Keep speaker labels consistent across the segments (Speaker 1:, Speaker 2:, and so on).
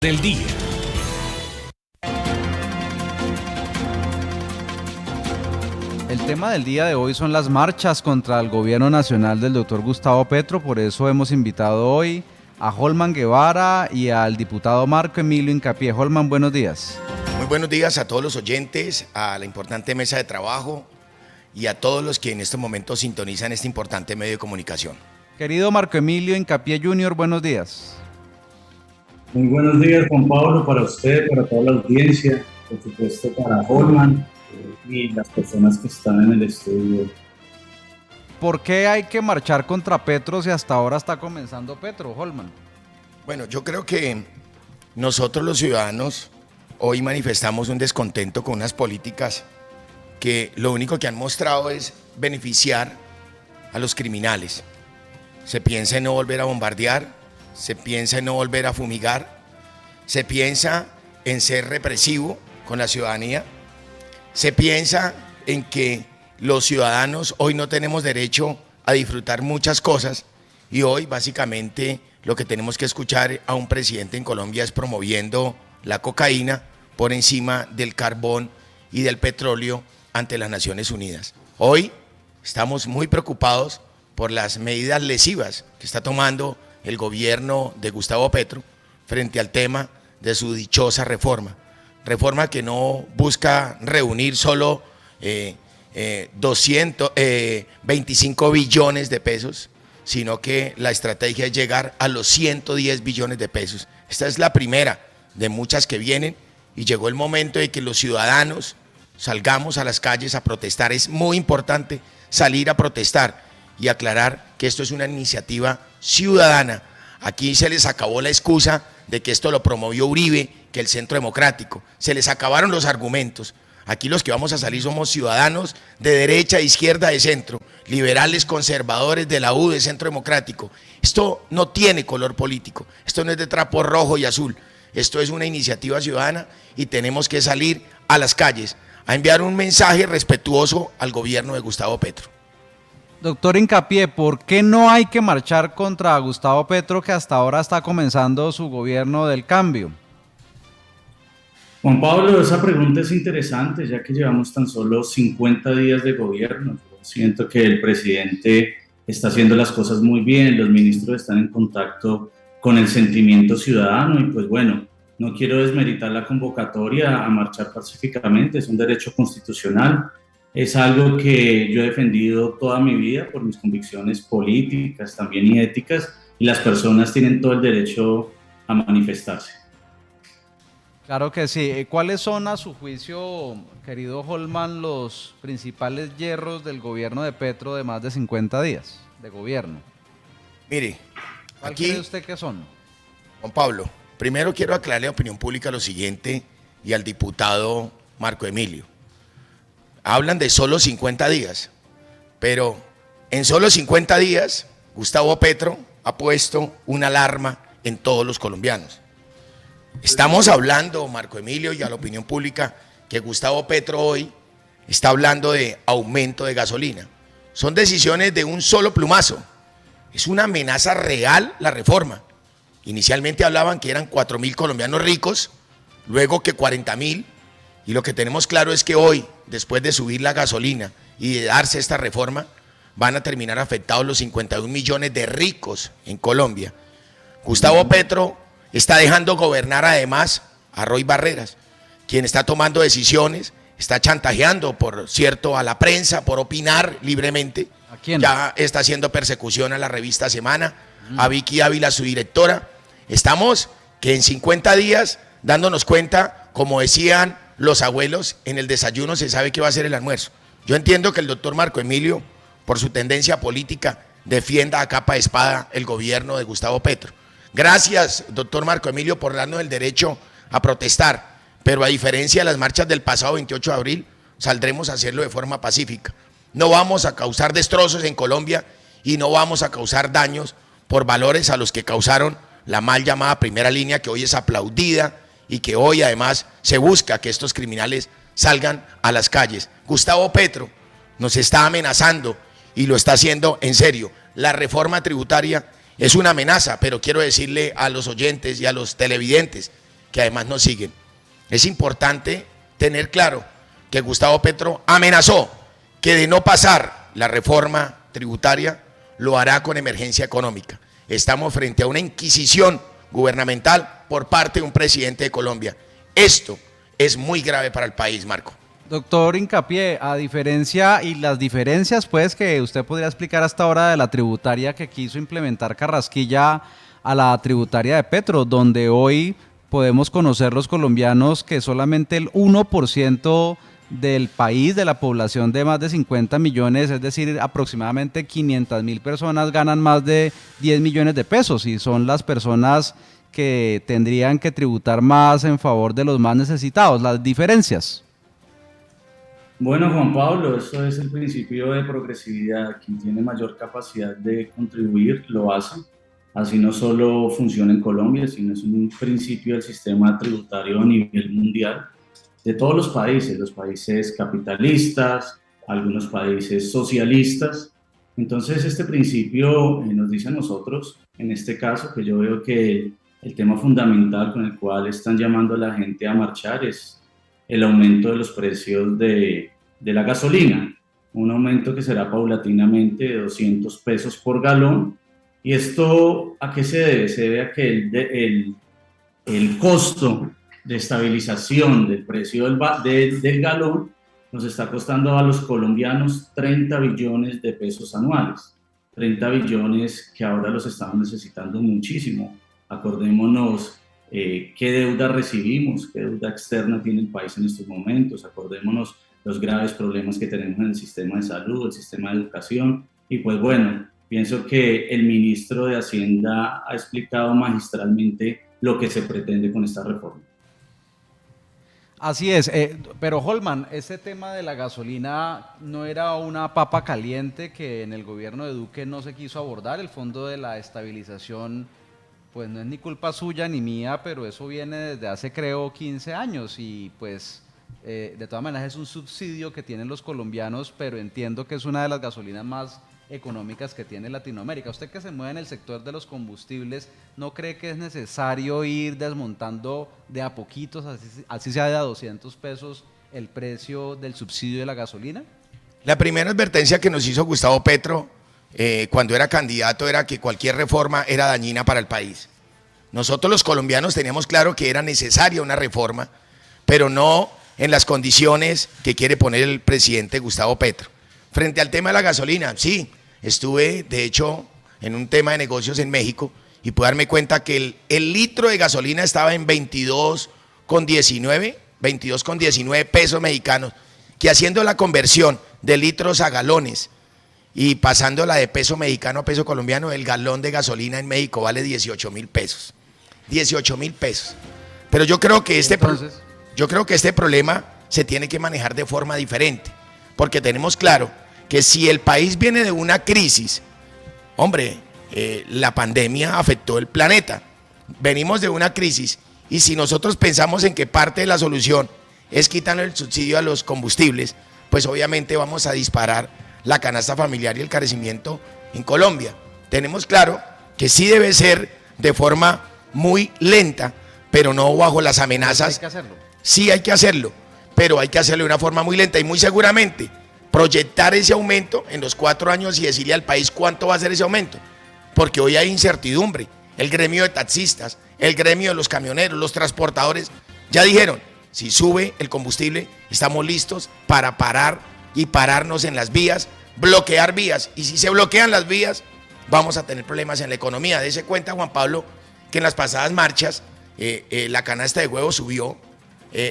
Speaker 1: Del día.
Speaker 2: El tema del día de hoy son las marchas contra el gobierno nacional del doctor Gustavo Petro, por eso hemos invitado hoy a Holman Guevara y al diputado Marco Emilio Hincapié. Holman, buenos días.
Speaker 3: Muy buenos días a todos los oyentes, a la importante mesa de trabajo y a todos los que en este momento sintonizan este importante medio de comunicación.
Speaker 2: Querido Marco Emilio Hincapié Jr., buenos días.
Speaker 4: Muy buenos días, Juan Pablo, para usted, para toda la audiencia, por supuesto para Holman y las personas que están en el estudio.
Speaker 2: ¿Por qué hay que marchar contra Petro si hasta ahora está comenzando Petro, Holman?
Speaker 3: Bueno, yo creo que nosotros los ciudadanos hoy manifestamos un descontento con unas políticas que lo único que han mostrado es beneficiar a los criminales. Se piensa en no volver a bombardear, se piensa en no volver a fumigar, se piensa en ser represivo con la ciudadanía, se piensa en que los ciudadanos hoy no tenemos derecho a disfrutar muchas cosas y hoy básicamente lo que tenemos que escuchar a un presidente en Colombia es promoviendo la cocaína por encima del carbón y del petróleo ante las Naciones Unidas. Hoy estamos muy preocupados por las medidas lesivas que está tomando el gobierno de Gustavo Petro frente al tema de su dichosa reforma que no busca reunir solo 225 billones de pesos, sino que la estrategia es llegar a los 110 billones de pesos. Esta es la primera de muchas que vienen y llegó el momento de que los ciudadanos salgamos a las calles a protestar. Es muy importante salir a protestar y aclarar que esto es una iniciativa ciudadana. Aquí se les acabó la excusa de que esto lo promovió Uribe, que el Centro Democrático. Se les acabaron los argumentos. Aquí los que vamos a salir somos ciudadanos de derecha, de izquierda, de centro, liberales, conservadores, de la U, de Centro Democrático. Esto no tiene color político, esto no es de trapo rojo y azul, esto es una iniciativa ciudadana y tenemos que salir a las calles a enviar un mensaje respetuoso al gobierno de Gustavo Petro.
Speaker 2: Doctor Hincapié, ¿por qué no hay que marchar contra Gustavo Petro, que hasta ahora está comenzando su gobierno del cambio?
Speaker 4: Juan Pablo, esa pregunta es interesante, ya que llevamos tan solo 50 días de gobierno. Yo siento que el presidente está haciendo las cosas muy bien, los ministros están en contacto con el sentimiento ciudadano y pues bueno, no quiero desmeritar la convocatoria a marchar pacíficamente, es un derecho constitucional. Es algo que yo he defendido toda mi vida por mis convicciones políticas también y éticas, y las personas tienen todo el derecho a manifestarse.
Speaker 2: Claro que sí. ¿Cuáles son, a su juicio, querido Holman, los principales hierros del gobierno de Petro de más de 50 días de gobierno?
Speaker 3: Mire,
Speaker 2: ¿Cuál
Speaker 3: aquí,
Speaker 2: cree usted que son?
Speaker 3: Juan Pablo, primero quiero aclararle a opinión pública lo siguiente y al diputado Marco Emilio. Hablan de solo 50 días, pero en solo 50 días Gustavo Petro ha puesto una alarma en todos los colombianos. Estamos hablando, Marco Emilio, y a la opinión pública, que Gustavo Petro hoy está hablando de aumento de gasolina. Son decisiones de un solo plumazo. Es una amenaza real la reforma. Inicialmente hablaban que eran 4.000 colombianos ricos, luego que 40.000, y lo que tenemos claro es que hoy, después de subir la gasolina y de darse esta reforma, van a terminar afectados los 51 millones de ricos en Colombia. Gustavo Petro está dejando gobernar además a Roy Barreras, quien está tomando decisiones, está chantajeando, por cierto, a la prensa por opinar libremente.
Speaker 2: ¿A quién?
Speaker 3: Ya está haciendo persecución a la revista Semana, a Vicky Ávila, su directora. Estamos que en 50 días dándonos cuenta, como decían los abuelos, en el desayuno se sabe qué va a ser el almuerzo. Yo entiendo que el doctor Marco Emilio, por su tendencia política, defienda a capa de espada el gobierno de Gustavo Petro. Gracias, doctor Marco Emilio, por darnos el derecho a protestar, pero a diferencia de las marchas del pasado 28 de abril, saldremos a hacerlo de forma pacífica. No vamos a causar destrozos en Colombia y no vamos a causar daños por valores a los que causaron la mal llamada primera línea, que hoy es aplaudida y que hoy además se busca que estos criminales salgan a las calles. Gustavo Petro nos está amenazando y lo está haciendo en serio. La reforma tributaria es una amenaza, pero quiero decirle a los oyentes y a los televidentes que además nos siguen. Es importante tener claro que Gustavo Petro amenazó que de no pasar la reforma tributaria lo hará con emergencia económica. Estamos frente a una inquisición gubernamental por parte de un presidente de Colombia. Esto es muy grave para el país, Marco.
Speaker 2: Doctor Hincapié, a diferencia y las diferencias pues que usted podría explicar hasta ahora de la tributaria que quiso implementar Carrasquilla a la tributaria de Petro, donde hoy podemos conocer los colombianos que solamente el 1% del país, de la población de más de 50 millones, es decir, aproximadamente 500.000 personas ganan más de 10 millones de pesos y son las personas que tendrían que tributar más en favor de los más necesitados. Las diferencias.
Speaker 4: Bueno, Juan Pablo, eso es el principio de progresividad. Quien tiene mayor capacidad de contribuir lo hace. Así no solo funciona en Colombia, sino es un principio del sistema tributario a nivel mundial de todos los países capitalistas, algunos países socialistas. Entonces, este principio nos dice a nosotros, en este caso, que yo veo que el tema fundamental con el cual están llamando a la gente a marchar es el aumento de los precios de la gasolina, un aumento que será paulatinamente de 200 pesos por galón. ¿Y esto a qué se debe? Se debe a que el costo de estabilización del precio del galón nos está costando a los colombianos 30 billones de pesos anuales, 30 billones que ahora los estamos necesitando muchísimo. Acordémonos qué deuda recibimos, qué deuda externa tiene el país en estos momentos, acordémonos los graves problemas que tenemos en el sistema de salud, el sistema de educación, y pues bueno, pienso que el ministro de Hacienda ha explicado magistralmente lo que se pretende con esta reforma.
Speaker 2: Así es, pero Holman, ese tema de la gasolina no era una papa caliente que en el gobierno de Duque no se quiso abordar. El fondo de la estabilización pues no es ni culpa suya ni mía, pero eso viene desde hace creo 15 años y pues de todas maneras es un subsidio que tienen los colombianos, pero entiendo que es una de las gasolinas más económicas que tiene Latinoamérica. Usted que se mueve en el sector de los combustibles, ¿no cree que es necesario ir desmontando de a poquitos, así sea de a 200 pesos, el precio del subsidio de la gasolina?
Speaker 3: La primera advertencia que nos hizo Gustavo Petro cuando era candidato era que cualquier reforma era dañina para el país. Nosotros los colombianos teníamos claro que era necesaria una reforma, pero no en las condiciones que quiere poner el presidente Gustavo Petro. Frente al tema de la gasolina, sí, estuve de hecho en un tema de negocios en México y pude darme cuenta que el litro de gasolina estaba en 22,19 pesos mexicanos, que haciendo la conversión de litros a galones y pasándola de peso mexicano a peso colombiano, el galón de gasolina en México vale 18,000 pesos. 18,000 pesos. Pero yo creo que este problema se tiene que manejar de forma diferente, porque tenemos claro que si el país viene de una crisis, hombre, la pandemia afectó el planeta, venimos de una crisis y si nosotros pensamos en que parte de la solución es quitarle el subsidio a los combustibles, pues obviamente vamos a disparar la canasta familiar y el carecimiento en Colombia. Tenemos claro que sí debe ser de forma muy lenta, pero no bajo las amenazas.
Speaker 2: Hay que hacerlo.
Speaker 3: Sí hay que hacerlo, pero hay que hacerlo de una forma muy lenta y muy seguramente proyectar ese aumento en los 4 años y decirle al país cuánto va a ser ese aumento, porque hoy hay incertidumbre. El gremio de taxistas, el gremio de los camioneros, los transportadores, ya dijeron, si sube el combustible, estamos listos para parar y pararnos en las vías, bloquear vías, y si se bloquean las vías, vamos a tener problemas en la economía. Dese cuenta, Juan Pablo, que en las pasadas marchas la canasta de huevos subió,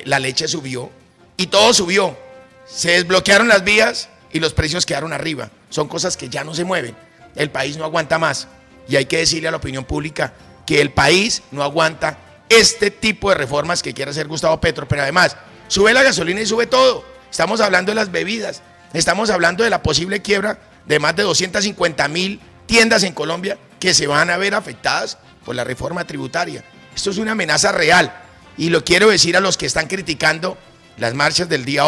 Speaker 3: la leche subió y todo subió. Se desbloquearon las vías y los precios quedaron arriba. Son cosas que ya no se mueven. El país no aguanta más y hay que decirle a la opinión pública que el país no aguanta este tipo de reformas que quiere hacer Gustavo Petro. Pero además, sube la gasolina y sube todo. Estamos hablando de las bebidas, estamos hablando de la posible quiebra de más de 250,000 tiendas en Colombia que se van a ver afectadas por la reforma tributaria. Esto es una amenaza real y lo quiero decir a los que están criticando las marchas del día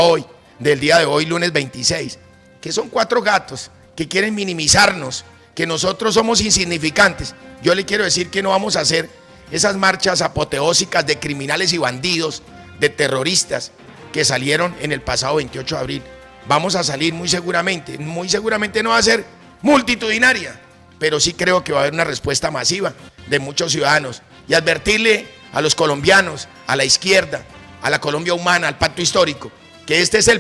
Speaker 3: de hoy, lunes 26, que son 4 gatos que quieren minimizarnos, que nosotros somos insignificantes. Yo le quiero decir que no vamos a hacer esas marchas apoteósicas de criminales y bandidos, de terroristas que salieron en el pasado 28 de abril. Vamos a salir muy seguramente no va a ser multitudinaria, pero sí creo que va a haber una respuesta masiva de muchos ciudadanos y advertirle a los colombianos, a la izquierda, a la Colombia humana, al pacto histórico, que este es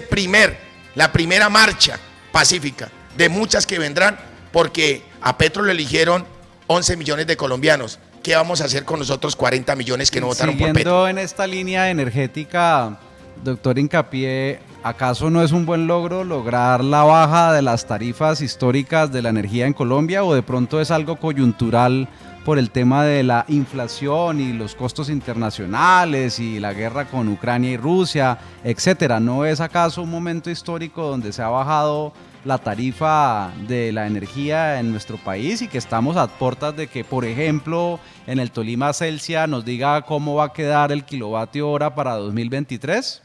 Speaker 3: la primera marcha pacífica de muchas que vendrán, porque a Petro lo eligieron 11 millones de colombianos. ¿Qué vamos a hacer con los otros 40 millones que no votaron por Petro?
Speaker 2: Siguiendo en esta línea energética, doctor Hincapié, ¿acaso no es un buen logro lograr la baja de las tarifas históricas de la energía en Colombia, o de pronto es algo coyuntural por el tema de la inflación y los costos internacionales y la guerra con Ucrania y Rusia, etcétera? ¿No es acaso un momento histórico donde se ha bajado la tarifa de la energía en nuestro país y que estamos a puertas de que, por ejemplo, en el Tolima Celsia nos diga cómo va a quedar el kilovatio hora para 2023?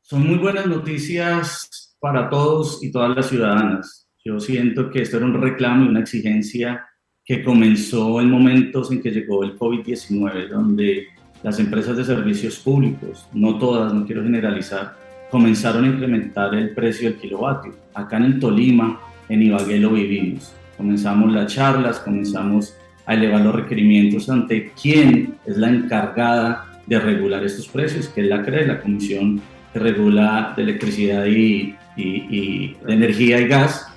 Speaker 4: Son muy buenas noticias para todos y todas las ciudadanas. Yo siento que esto era un reclamo y una exigencia que comenzó en momentos en que llegó el COVID-19, donde las empresas de servicios públicos, no todas, no quiero generalizar, comenzaron a incrementar el precio del kilovatio. Acá en el Tolima, en Ibagué lo vivimos. Comenzamos las charlas, comenzamos a elevar los requerimientos ante quién es la encargada de regular estos precios, que es la CRE, la Comisión que regula de electricidad y de energía y gas.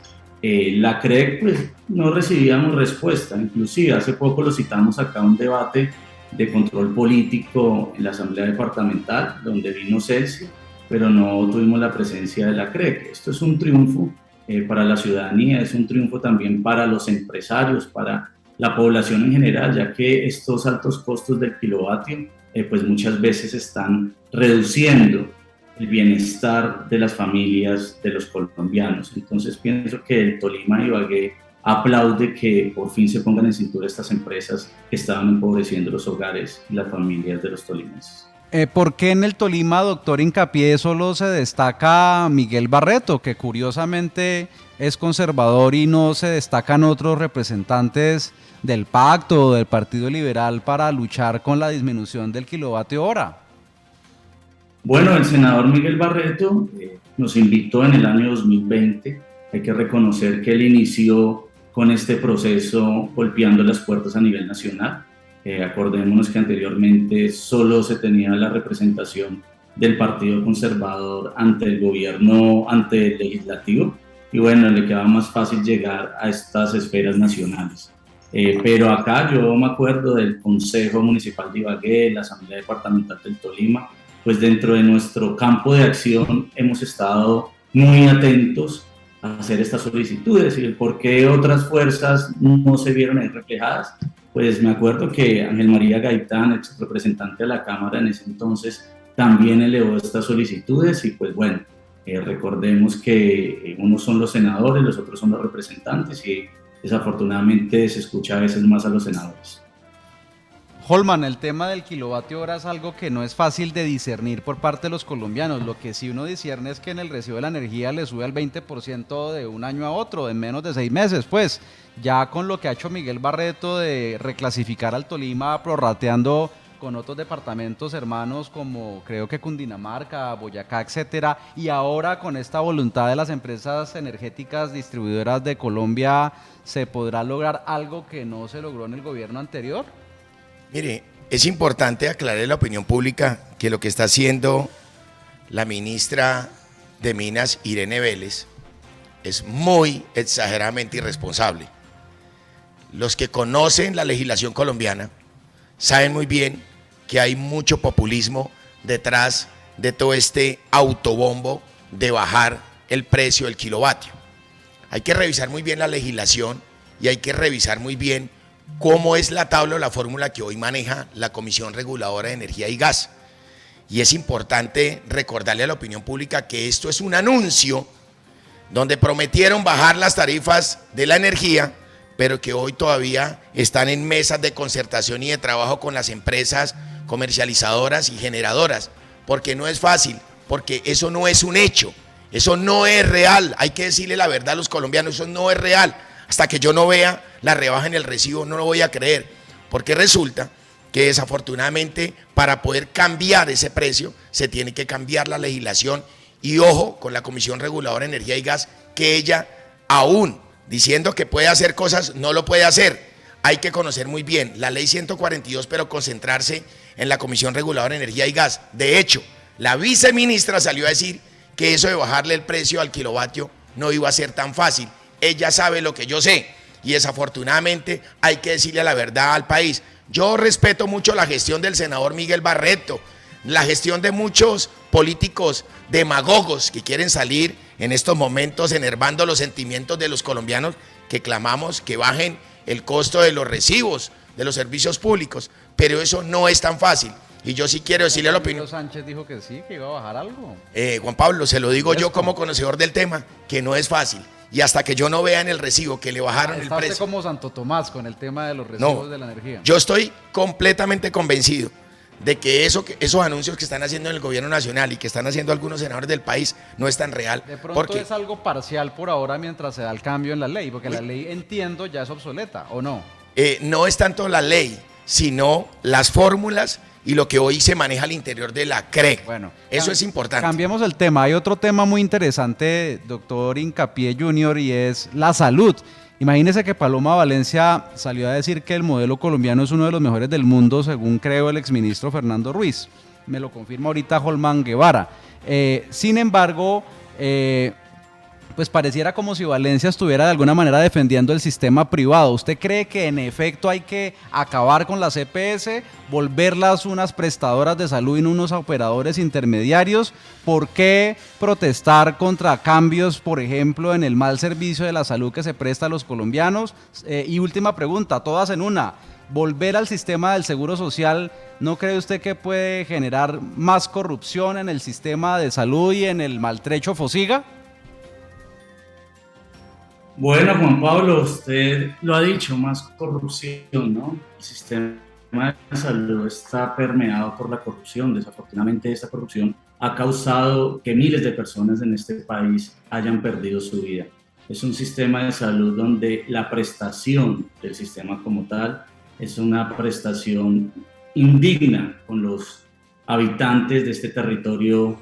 Speaker 4: La CRE, pues, no recibíamos respuesta. Inclusive hace poco lo citamos acá a un debate de control político en la Asamblea Departamental, donde vino Celsia, pero no tuvimos la presencia de la CRE. Esto es un triunfo para la ciudadanía, es un triunfo también para los empresarios, para la población en general, ya que estos altos costos del kilovatio pues muchas veces están reduciendo el bienestar de las familias de los colombianos. Entonces pienso que el Tolima y Ibagué aplaude que por fin se pongan en cintura estas empresas que estaban empobreciendo los hogares y las familias de los tolimenses.
Speaker 2: ¿Por qué en el Tolima, doctor Hincapié, solo se destaca Miguel Barreto, que curiosamente es conservador, y no se destacan otros representantes del pacto o del Partido Liberal para luchar con la disminución del kilovatio hora?
Speaker 4: Bueno, el senador Miguel Barreto nos invitó en el año 2020. Hay que reconocer que él inició con este proceso golpeando las puertas a nivel nacional. Acordémonos que anteriormente solo se tenía la representación del Partido Conservador ante el gobierno, ante el legislativo, y bueno, le quedaba más fácil llegar a estas esferas nacionales. Pero acá yo me acuerdo del Consejo Municipal de Ibagué, la Asamblea Departamental del Tolima, pues dentro de nuestro campo de acción hemos estado muy atentos a hacer estas solicitudes, y el por qué otras fuerzas no se vieron ahí reflejadas. Pues me acuerdo que Ángel María Gaitán, ex representante de la Cámara en ese entonces, también elevó estas solicitudes, y pues bueno, recordemos que unos son los senadores, los otros son los representantes, y desafortunadamente se escucha a veces más a los senadores.
Speaker 2: Holman, el tema del kilovatio hora es algo que no es fácil de discernir por parte de los colombianos. Lo que sí uno discierne es que en el recibo de la energía le sube al 20% de un año a otro, en menos de 6 meses. Pues ya con lo que ha hecho Miguel Barreto de reclasificar al Tolima prorrateando con otros departamentos hermanos como creo que Cundinamarca, Boyacá, etcétera, y ahora con esta voluntad de las empresas energéticas distribuidoras de Colombia, ¿se podrá lograr algo que no se logró en el gobierno anterior?
Speaker 3: Mire, es importante aclarar a la opinión pública que lo que está haciendo la ministra de Minas, Irene Vélez, es muy exageradamente irresponsable. Los que conocen la legislación colombiana saben muy bien que hay mucho populismo detrás de todo este autobombo de bajar el precio del kilovatio. Hay que revisar muy bien la legislación y hay que revisar muy bien cómo es la tabla o la fórmula que hoy maneja la Comisión Reguladora de Energía y Gas. Y es importante recordarle a la opinión pública que esto es un anuncio donde prometieron bajar las tarifas de la energía, pero que hoy todavía están en mesas de concertación y de trabajo con las empresas comercializadoras y generadoras, porque no es fácil, porque eso no es un hecho, eso no es real. Hay que decirle la verdad a los colombianos, eso no es real. Hasta que yo no vea la rebaja en el recibo, no lo voy a creer. porque resulta que desafortunadamente para poder cambiar ese precio se tiene que cambiar la legislación y ojo con la Comisión Reguladora de Energía y Gas, que ella aún diciendo que puede hacer cosas, no lo puede hacer. Hay que conocer muy bien la ley 142, pero concentrarse en la Comisión Reguladora de Energía y Gas. De hecho, la viceministra salió a decir que eso de bajarle el precio al kilovatio no iba a ser tan fácil. Ella sabe lo que yo sé y desafortunadamente hay que decirle la verdad al país. Yo respeto mucho la gestión del senador Miguel Barreto, la gestión de muchos políticos demagogos que quieren salir en estos momentos enervando los sentimientos de los colombianos que clamamos que bajen el costo de los recibos, de los servicios públicos, pero eso no es tan fácil. Y yo sí quiero decirle la opinión.
Speaker 2: Sánchez dijo que sí, que iba a bajar algo.
Speaker 3: Juan Pablo, se lo digo yo como conocedor del tema, que no es fácil. Y hasta que yo no vea en el recibo que le bajaron el precio.
Speaker 2: Está como Santo Tomás con el tema de los recibos de la energía.
Speaker 3: Yo estoy completamente convencido de que esos anuncios que están haciendo en el gobierno nacional y que están haciendo algunos senadores del país no es tan real.
Speaker 2: De pronto es algo parcial por ahora mientras se da el cambio en la ley, porque la ley, entiendo, ya es obsoleta, ¿o no?
Speaker 3: No es tanto la ley, sino las fórmulas y lo que hoy se maneja al interior de la CREC.
Speaker 2: Bueno,
Speaker 3: eso es importante.
Speaker 2: Cambiemos el tema. Hay otro tema muy interesante, doctor Hincapié Jr., y es la salud. Imagínese que Paloma Valencia salió a decir que el modelo colombiano es uno de los mejores del mundo, según creo el exministro Fernando Ruiz. Me lo confirma ahorita Holman Guevara. Sin embargo, pues pareciera como si Valencia estuviera de alguna manera defendiendo el sistema privado. ¿Usted cree que en efecto hay que acabar con las EPS, volverlas unas prestadoras de salud y no unos operadores intermediarios? ¿Por qué protestar contra cambios, por ejemplo, en el mal servicio de la salud que se presta a los colombianos? Y última pregunta, todas en una. ¿Volver al sistema del seguro social, no cree usted que puede generar más corrupción en el sistema de salud y en el maltrecho Fosiga?
Speaker 4: Bueno, Juan Pablo, usted lo ha dicho, más corrupción, ¿no? El sistema de salud está permeado por la corrupción. Desafortunadamente, esta corrupción ha causado que miles de personas en este país hayan perdido su vida. Es un sistema de salud donde la prestación del sistema como tal es una prestación indigna con los habitantes de este territorio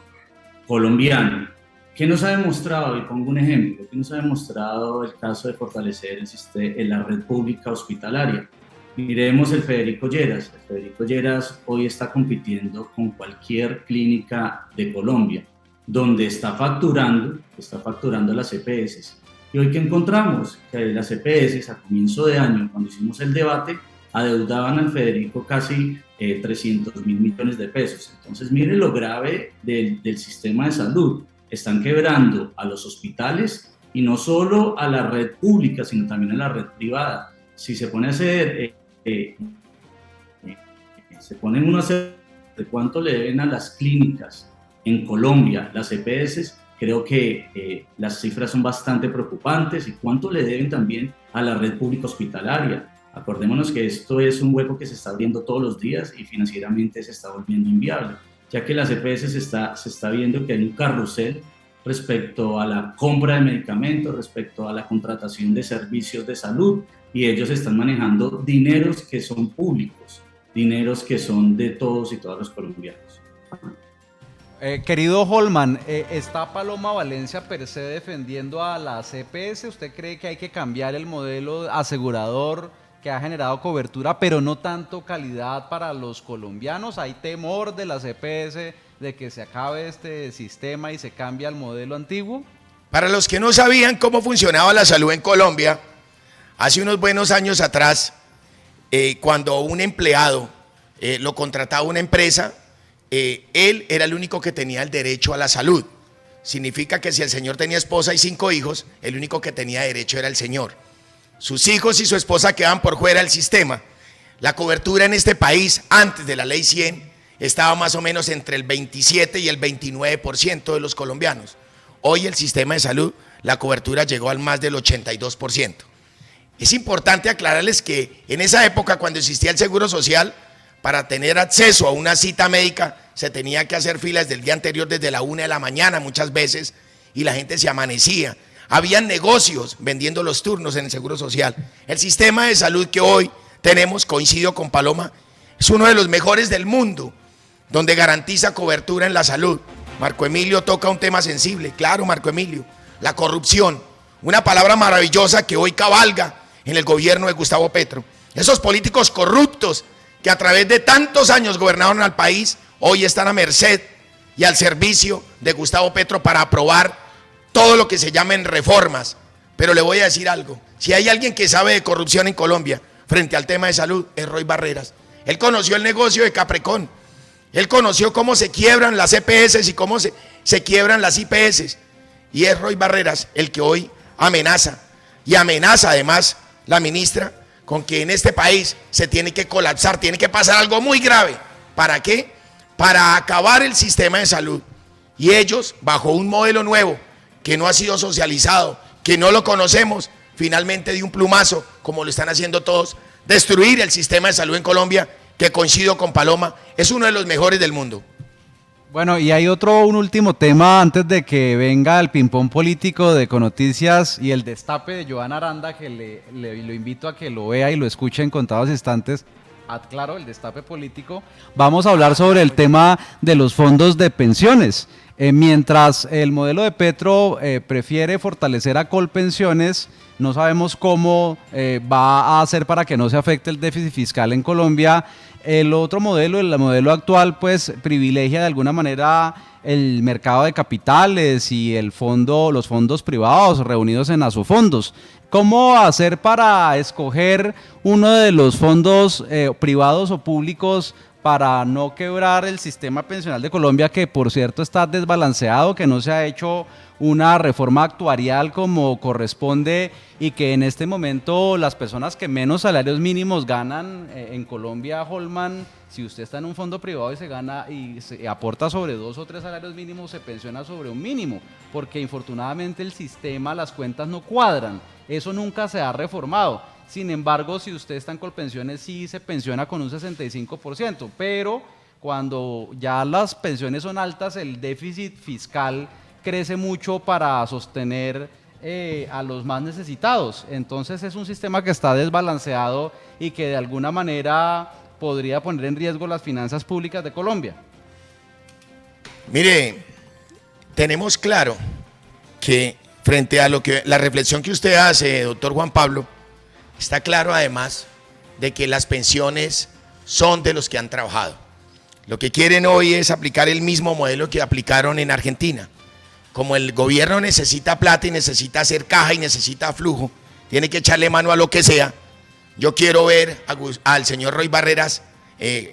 Speaker 4: colombiano. ¿Qué nos ha demostrado? Y pongo un ejemplo. ¿Qué nos ha demostrado el caso de fortalecer la red pública hospitalaria? Miremos el Federico Lleras. El Federico Lleras hoy está compitiendo con cualquier clínica de Colombia, donde está facturando las EPS. ¿Y hoy qué encontramos? Que las EPS a comienzo de año, cuando hicimos el debate, adeudaban al Federico casi 300.000 millones de pesos. Entonces, mire lo grave del sistema de salud. Están quebrando a los hospitales y no solo a la red pública, sino también a la red privada. Si se pone a hacer, uno a hacer de cuánto le deben a las clínicas en Colombia, las EPS, creo que las cifras son bastante preocupantes, y cuánto le deben también a la red pública hospitalaria. Acordémonos que esto es un hueco que se está abriendo todos los días y financieramente se está volviendo inviable, ya que las EPS se está viendo que hay un carrusel respecto a la compra de medicamentos, respecto a la contratación de servicios de salud, y ellos están manejando dineros que son públicos, dineros que son de todos y todas los colombianos.
Speaker 2: Querido Holman, ¿está Paloma Valencia per se defendiendo a las EPS? ¿Usted cree que hay que cambiar el modelo asegurador que ha generado cobertura, pero no tanto calidad para los colombianos? ¿Hay temor de las EPS de que se acabe este sistema y se cambie al modelo antiguo?
Speaker 3: Para los que no sabían cómo funcionaba la salud en Colombia, hace unos buenos años atrás, cuando un empleado lo contrataba una empresa, él era el único que tenía el derecho a la salud. Significa que si el señor tenía esposa y 5 hijos, el único que tenía derecho era el señor. Sus hijos y su esposa quedaban por fuera del sistema. La cobertura en este país, antes de la ley 100, estaba más o menos entre el 27 y el 29% de los colombianos. Hoy el sistema de salud, la cobertura llegó al más del 82%. Es importante aclararles que en esa época, cuando existía el Seguro Social, para tener acceso a una cita médica, se tenía que hacer filas del día anterior desde la 1 de la mañana muchas veces, y la gente se amanecía. Habían negocios vendiendo los turnos en el Seguro Social. El sistema de salud que hoy tenemos, coincido con Paloma, es uno de los mejores del mundo, donde garantiza cobertura en la salud. Marco Emilio toca un tema sensible, claro, Marco Emilio, la corrupción, una palabra maravillosa que hoy cabalga en el gobierno de Gustavo Petro. Esos políticos corruptos que a través de tantos años gobernaron al país, hoy están a merced y al servicio de Gustavo Petro para aprobar todo lo que se llamen reformas. Pero le voy a decir algo, si hay alguien que sabe de corrupción en Colombia frente al tema de salud, es Roy Barreras. Él conoció el negocio de Caprecón, él conoció cómo se quiebran las EPS y cómo se quiebran las IPS, y es Roy Barreras el que hoy amenaza, y amenaza además la ministra con que en este país se tiene que colapsar, tiene que pasar algo muy grave. ¿Para qué? Para acabar el sistema de salud. Y ellos, bajo un modelo nuevo, que no ha sido socializado, que no lo conocemos, finalmente de un plumazo, como lo están haciendo todos, destruir el sistema de salud en Colombia, que coincido con Paloma, es uno de los mejores del mundo.
Speaker 2: Bueno, y hay un último tema antes de que venga el ping-pong político de Econoticias y el destape de Joana Aranda, que lo invito a que lo vea y lo escuche en contados instantes. Claro, el destape político. Vamos a hablar sobre el tema de los fondos de pensiones. Mientras el modelo de Petro prefiere fortalecer a Colpensiones, no sabemos cómo va a hacer para que no se afecte el déficit fiscal en Colombia. El otro modelo, el modelo actual, pues privilegia de alguna manera el mercado de capitales y los fondos privados reunidos en Asofondos. ¿Cómo hacer para escoger uno de los fondos privados o públicos para no quebrar el sistema pensional de Colombia, que por cierto está desbalanceado, que no se ha hecho una reforma actuarial como corresponde y que en este momento las personas que menos salarios mínimos ganan en Colombia, Holman, si usted está en un fondo privado y se gana y se aporta sobre 2 o 3 salarios mínimos, se pensiona sobre un mínimo, porque infortunadamente el sistema, las cuentas no cuadran, eso nunca se ha reformado. Sin embargo, si usted está en Colpensiones, sí se pensiona con un 65%, pero cuando ya las pensiones son altas, el déficit fiscal crece mucho para sostener a los más necesitados. Entonces es un sistema que está desbalanceado y que de alguna manera podría poner en riesgo las finanzas públicas de Colombia.
Speaker 3: Mire, tenemos claro que frente a la reflexión que usted hace, doctor Juan Pablo, está claro además de que las pensiones son de los que han trabajado. Lo que quieren hoy es aplicar el mismo modelo que aplicaron en Argentina. Como el gobierno necesita plata y necesita hacer caja y necesita flujo, tiene que echarle mano a lo que sea. Yo quiero ver al señor Roy Barreras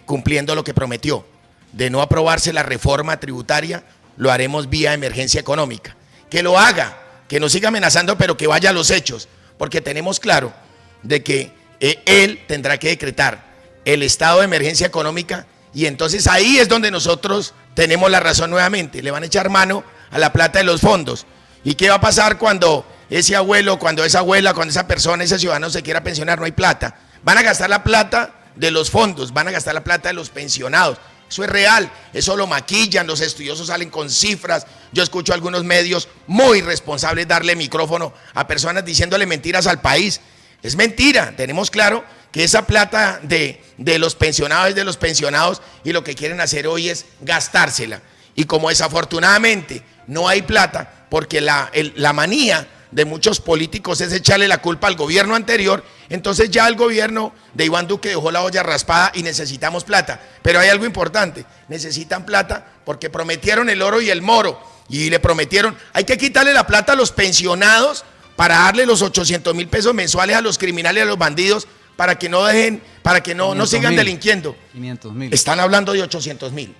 Speaker 3: cumpliendo lo que prometió. De no aprobarse la reforma tributaria, lo haremos vía emergencia económica. Que lo haga, que nos siga amenazando, pero que vaya a los hechos, porque tenemos claro de que él tendrá que decretar el estado de emergencia económica, y entonces ahí es donde nosotros tenemos la razón nuevamente. Le van a echar mano a la plata de los fondos. ¿Y qué va a pasar cuando ese abuelo, cuando esa abuela, cuando esa persona, ese ciudadano se quiera pensionar? No hay plata. Van a gastar la plata de los fondos, van a gastar la plata de los pensionados. Eso es real, eso lo maquillan, los estudiosos salen con cifras. Yo escucho a algunos medios muy responsables darle micrófono a personas diciéndole mentiras al país. Es mentira, tenemos claro que esa plata de los pensionados es de los pensionados, y lo que quieren hacer hoy es gastársela. Y como desafortunadamente no hay plata, porque la manía de muchos políticos es echarle la culpa al gobierno anterior, entonces ya el gobierno de Iván Duque dejó la olla raspada y necesitamos plata. Pero hay algo importante, necesitan plata porque prometieron el oro y el moro, y le prometieron, hay que quitarle la plata a los pensionados para darle los 800.000 pesos mensuales a los criminales y a los bandidos, para que no dejen, para que no sigan delinquiendo.
Speaker 2: 500.000.
Speaker 3: Están hablando de 800.000.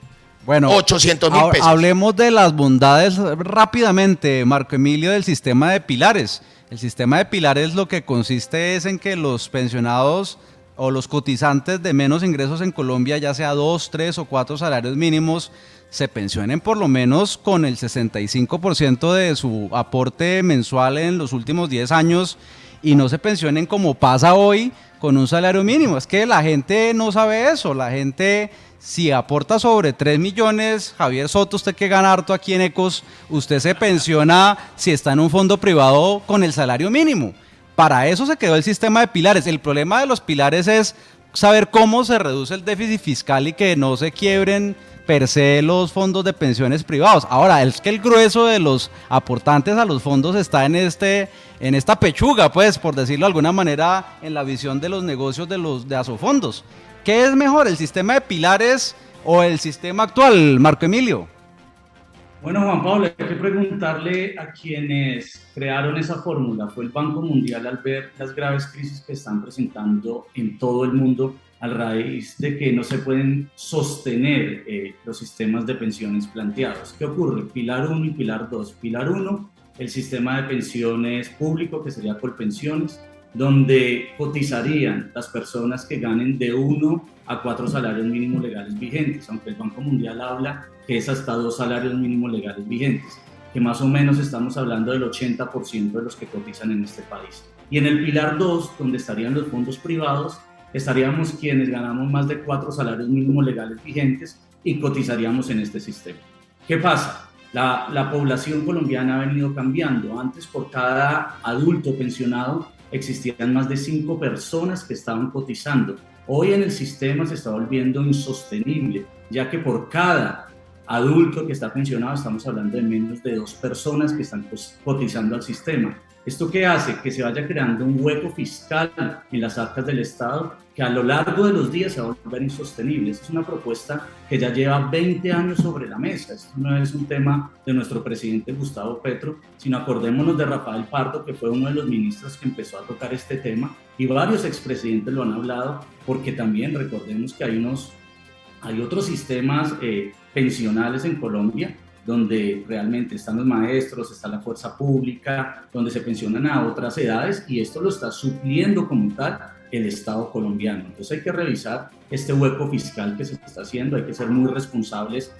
Speaker 2: Bueno,
Speaker 3: 800.000 pesos.
Speaker 2: Hablemos de las bondades rápidamente, Marco Emilio, del sistema de pilares. El sistema de pilares lo que consiste es en que los pensionados o los cotizantes de menos ingresos en Colombia, ya sea 2, 3 o 4 salarios mínimos, se pensionen por lo menos con el 65% de su aporte mensual en los últimos 10 años y no se pensionen como pasa hoy con un salario mínimo. Es que la gente no sabe eso, la gente... Si aporta sobre 3 millones, Javier Soto, usted que gana harto aquí en Ecos, usted se pensiona si está en un fondo privado con el salario mínimo. Para eso se quedó el sistema de pilares. El problema de los pilares es saber cómo se reduce el déficit fiscal y que no se quiebren per se los fondos de pensiones privados. Ahora, es que el grueso de los aportantes a los fondos está en esta pechuga, pues, por decirlo de alguna manera, en la visión de los negocios de Asofondos. ¿Qué es mejor, el sistema de pilares o el sistema actual, Marco Emilio?
Speaker 4: Bueno, Juan Pablo, hay que preguntarle a quienes crearon esa fórmula. Fue el Banco Mundial al ver las graves crisis que están presentando en todo el mundo a raíz de que no se pueden sostener los sistemas de pensiones planteados. ¿Qué ocurre? Pilar 1 y Pilar 2. Pilar 1, el sistema de pensiones público, que sería Colpensiones, donde cotizarían las personas que ganen de 1 a 4 salarios mínimos legales vigentes, aunque el Banco Mundial habla que es hasta 2 salarios mínimos legales vigentes, que más o menos estamos hablando del 80% de los que cotizan en este país. Y en el Pilar 2, donde estarían los fondos privados, estaríamos quienes ganamos más de 4 salarios mínimos legales vigentes y cotizaríamos en este sistema. ¿Qué pasa? La población colombiana ha venido cambiando. Antes, por cada adulto pensionado, existían más de 5 personas que estaban cotizando. Hoy en el sistema se está volviendo insostenible, ya que por cada adulto que está pensionado estamos hablando de menos de 2 personas que están cotizando al sistema. ¿Esto qué hace? Que se vaya creando un hueco fiscal en las arcas del Estado que a lo largo de los días se va a volver insostenible. Esta es una propuesta que ya lleva 20 años sobre la mesa. Esto no es un tema de nuestro presidente Gustavo Petro, sino acordémonos de Rafael Pardo, que fue uno de los ministros que empezó a tocar este tema, y varios expresidentes lo han hablado, porque también recordemos que hay otros sistemas pensionales en Colombia, donde realmente están los maestros, está la fuerza pública, donde se pensionan a otras edades, y esto lo está supliendo como tal el Estado colombiano. Entonces hay que revisar este hueco fiscal que se está haciendo, hay que ser muy responsables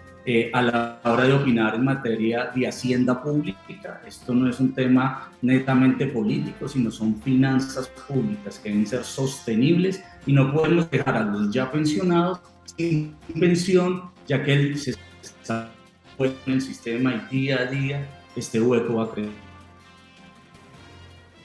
Speaker 4: a la hora de opinar en materia de hacienda pública. Esto no es un tema netamente político, sino son finanzas públicas que deben ser sostenibles y no podemos dejar a los ya pensionados sin pensión, ya que se está en el sistema y día a día este hueco va a crecer.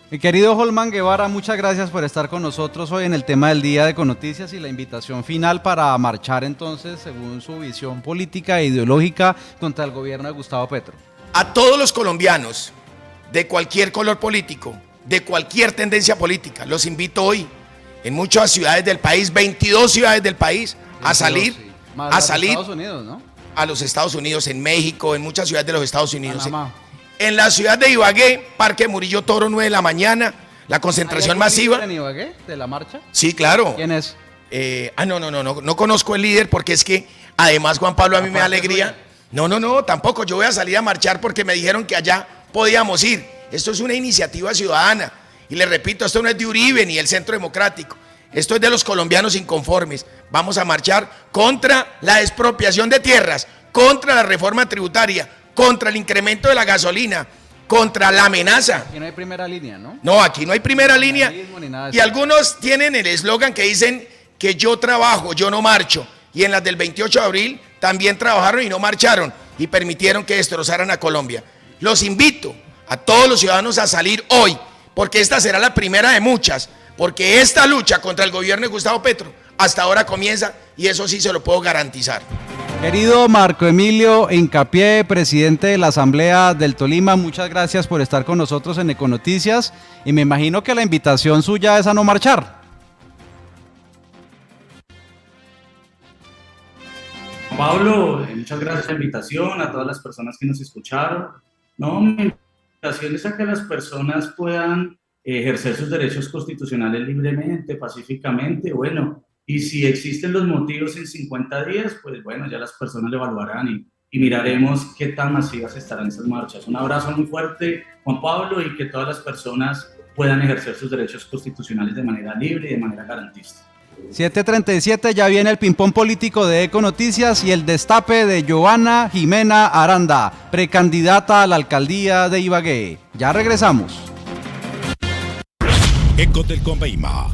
Speaker 2: Mi querido Holman Guevara, muchas gracias por estar con nosotros hoy en el tema del día de Econoticias y la invitación final para marchar entonces según su visión política e ideológica contra el gobierno de Gustavo Petro.
Speaker 3: A todos los colombianos de cualquier color político, de cualquier tendencia política, los invito hoy en muchas ciudades del país, 22 ciudades del país, a salir,
Speaker 2: sí.
Speaker 3: a salir
Speaker 2: Estados Unidos, ¿no?
Speaker 3: a los Estados Unidos, en México, en muchas ciudades de los Estados Unidos.
Speaker 2: Panamá.
Speaker 3: En la ciudad de Ibagué, Parque Murillo Toro, 9 de la mañana, la concentración masiva.
Speaker 2: ¿En Ibagué, de la marcha?
Speaker 3: Sí, claro.
Speaker 2: ¿Quién es?
Speaker 3: No conozco el líder porque es que además, Juan Pablo, a mí me da alegría. No, tampoco. Yo voy a salir a marchar porque me dijeron que allá podíamos ir. Esto es una iniciativa ciudadana. Y les repito, esto no es de Uribe ni el Centro Democrático. Esto es de los colombianos inconformes. Vamos a marchar contra la expropiación de tierras, contra la reforma tributaria, contra el incremento de la gasolina, contra la amenaza.
Speaker 2: Aquí no hay primera línea, ¿no?
Speaker 3: No, aquí no hay primera línea.
Speaker 2: Y
Speaker 3: Y algunos tienen el eslogan que dicen que yo trabajo, yo no marcho. Y en las del 28 de abril también trabajaron y no marcharon y permitieron que destrozaran a Colombia. Los invito a todos los ciudadanos a salir hoy, porque esta será la primera de muchas, porque esta lucha contra el gobierno de Gustavo Petro hasta ahora comienza y eso sí se lo puedo garantizar.
Speaker 2: Querido Marco Emilio Hincapié, presidente de la Asamblea del Tolima, muchas gracias por estar con nosotros en Econoticias y me imagino que la invitación suya es a no marchar.
Speaker 4: Pablo, muchas gracias por la invitación, a todas las personas que nos escucharon. No, mi invitación es a que las personas puedan ejercer sus derechos constitucionales libremente, pacíficamente, bueno, y si existen los motivos en 50 días, pues bueno, ya las personas lo evaluarán y miraremos qué tan masivas estarán esas marchas. Un abrazo muy fuerte, Juan Pablo, y que todas las personas puedan ejercer sus derechos constitucionales de manera libre y de manera garantista.
Speaker 2: 7:37, ya viene el ping-pong político de Econoticias y el destape de Joana Jimena Aranda, precandidata a la alcaldía de Ibagué. Ya regresamos.
Speaker 1: Ecotelcom Beima